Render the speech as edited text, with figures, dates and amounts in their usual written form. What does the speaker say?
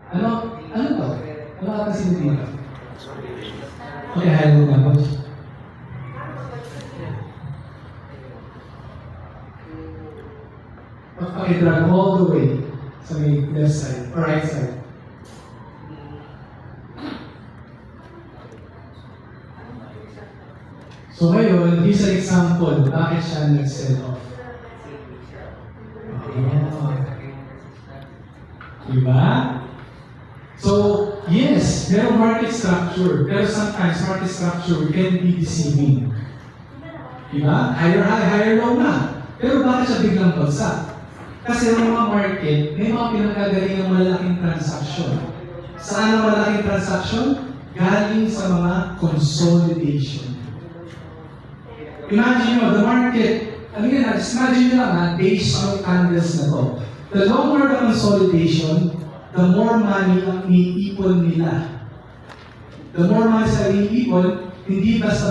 Ano to? Ano ka kasi dito? Okay, hello na po. Drag all the way sa may left side or right side. So ngayon, here's an example. Bakit siya nag-sell off? Diba? So, yes, merong market structure. Pero sometimes market structure can be deceiving. Diba? Higher high, higher low na. Pero bakit siya biglang bagsak? Kasi ang mga market, may mga pinagagaling ng malaking transaction. Saan ang malaking transaction? Galing sa mga consolidation. Imagine mo, the market, imagine nyo lang days ng candles na to. The longer the consolidation, the more money ang iniipon nila. The more money sa iniipon, hindi basta